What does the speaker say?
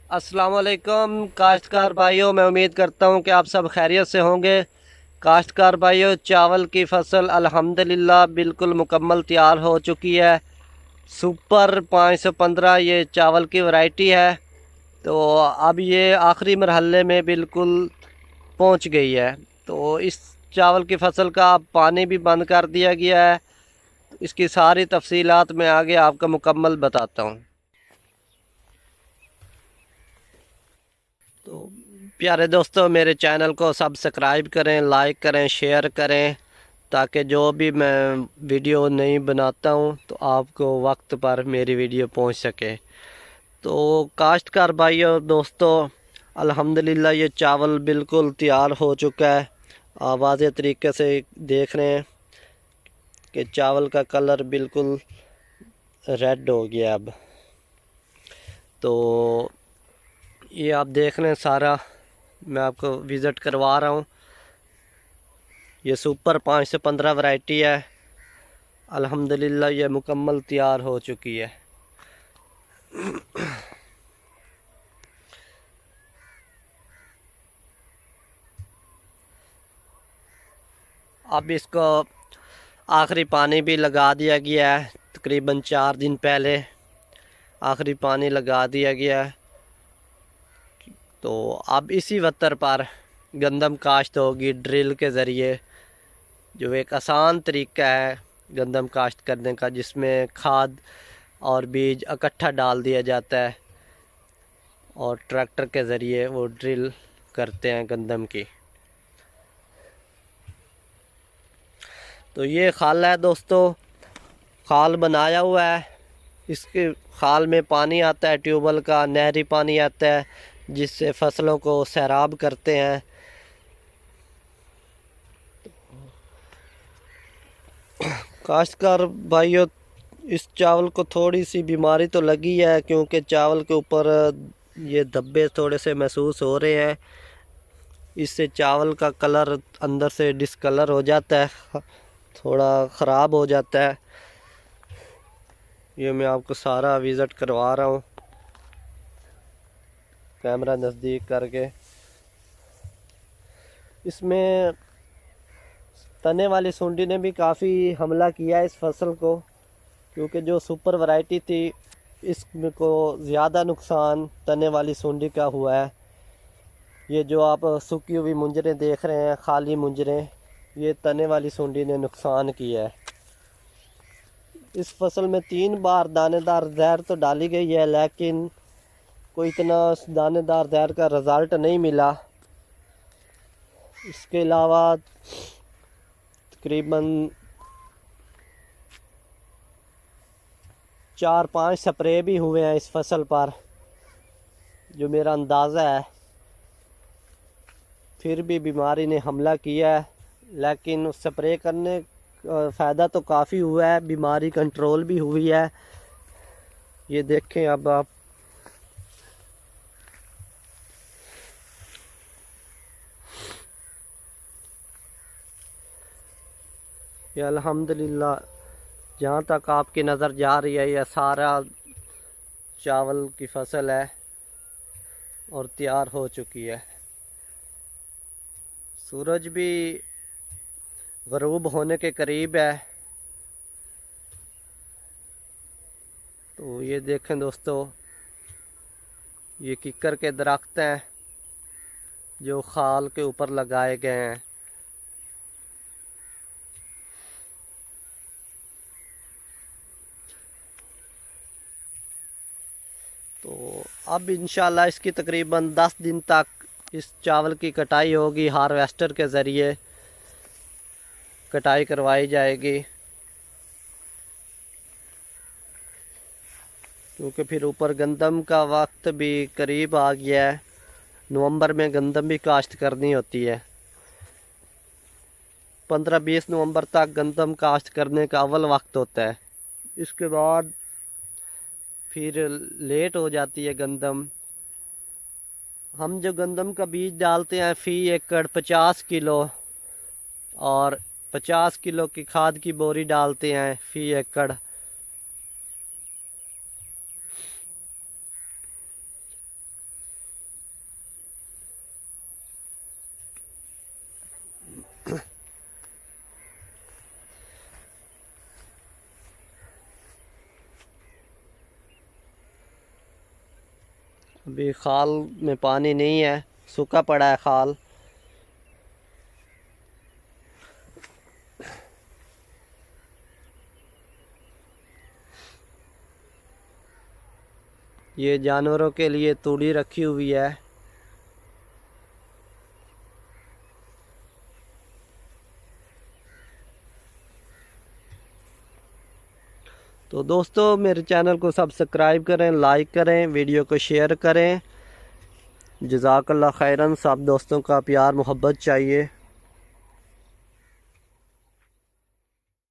अस्सलाम वालेकुम काश्तकार भाइयों, मैं उम्मीद करता हूँ कि आप सब खैरियत से होंगे। काश्तकार भाइयों, चावल की फसल अल्हम्दुलिल्लाह बिल्कुल मुकम्मल तैयार हो चुकी है। सुपर 515 ये चावल की वैरायटी है। तो अब ये आखिरी मरहले में बिल्कुल पहुँच गई है। तो इस चावल की फसल का अब पानी भी बंद कर दिया गया है। इसकी सारी तफसीलात मैं आगे आपको मुकम्मल बताता हूँ। तो प्यारे दोस्तों, मेरे चैनल को सब्सक्राइब करें, लाइक करें, शेयर करें, ताकि जो भी मैं वीडियो नहीं बनाता हूँ तो आपको वक्त पर मेरी वीडियो पहुँच सके। तो काश्तकार भाइयों दोस्तों, अल्हम्दुलिल्लाह ये चावल बिल्कुल तैयार हो चुका है। आप वाज़ेह तरीके से देख रहे हैं कि चावल का कलर बिल्कुल रेड हो गया अब। तो ये आप देख रहे हैं सारा, मैं आपको विज़िट करवा रहा हूँ। ये सुपर 515 वैरायटी है। अल्हम्दुलिल्लाह ये मुकम्मल तैयार हो चुकी है। अब इसको आखिरी पानी भी लगा दिया गया है। तकरीबन 4 दिन पहले आखिरी पानी लगा दिया गया है। तो अब इसी वतर पर गंदम काश्त होगी ड्रिल के ज़रिए, जो एक आसान तरीका है गंदम काश्त करने का, जिसमें खाद और बीज इकट्ठा डाल दिया जाता है और ट्रैक्टर के ज़रिए वो ड्रिल करते हैं गंदम की। तो ये खाल है दोस्तों, खाल बनाया हुआ है। इसके खाल में पानी आता है, ट्यूबवेल का नहरी पानी आता है, जिससे फसलों को सैराब करते हैं। काश्तकार भाइयों, इस चावल को थोड़ी सी बीमारी तो लगी है, क्योंकि चावल के ऊपर ये धब्बे थोड़े से महसूस हो रहे हैं। इससे चावल का कलर अंदर से डिसकलर हो जाता है, थोड़ा ख़राब हो जाता है। ये मैं आपको सारा विज़िट करवा रहा हूँ कैमरा नज़दीक करके। इसमें तने वाली सुंडी ने भी काफ़ी हमला किया इस फसल को, क्योंकि जो सुपर वैरायटी थी इसको ज़्यादा नुकसान तने वाली सुंडी का हुआ है। ये जो आप सूखी हुई मुंजरें देख रहे हैं, खाली मुंजरें, ये तने वाली सुंडी ने नुकसान किया है। इस फसल में 3 बार दानेदार जहर तो डाली गई है, लेकिन कोई इतना दानेदार जहर का रिज़ल्ट नहीं मिला। इसके अलावा तकरीबन 4-5 स्प्रे भी हुए हैं इस फसल पर, जो मेरा अंदाज़ा है। फिर भी बीमारी ने हमला किया है, लेकिन स्प्रे करने फ़ायदा तो काफ़ी हुआ है, बीमारी कंट्रोल भी हुई है। ये देखें अब आप, ये अल्हम्दुलिल्लाह जहाँ तक आपकी नज़र जा रही है, यह सारा चावल की फसल है और तैयार हो चुकी है। सूरज भी ग़रूब होने के करीब है। तो ये देखें दोस्तों, ये किक्कर के दरख्त हैं जो खाल के ऊपर लगाए गए हैं। तो अब इंशाल्लाह इसकी तकरीबन 10 दिन तक इस चावल की कटाई होगी, हार्वेस्टर के ज़रिए कटाई करवाई जाएगी, क्योंकि फिर ऊपर गंदम का वक्त भी करीब आ गया है। नवंबर में गंदम भी काश्त करनी होती है। 15-20 नवंबर तक गंदम काश्त करने का अव्वल वक्त होता है। इसके बाद फिर लेट हो जाती है गंदम। हम जो गंदम का बीज डालते हैं फ़ी एकड़ 50 किलो, और 50 किलो की खाद की बोरी डालते हैं फ़ी एकड़। अभी खाल में पानी नहीं है, सूखा पड़ा है खाल। ये जानवरों के लिए तूड़ी रखी हुई है। तो दोस्तों मेरे चैनल को सब्सक्राइब करें, लाइक करें, वीडियो को शेयर करें। जज़ाकल्लाह खैरन। सब दोस्तों का प्यार मोहब्बत चाहिए।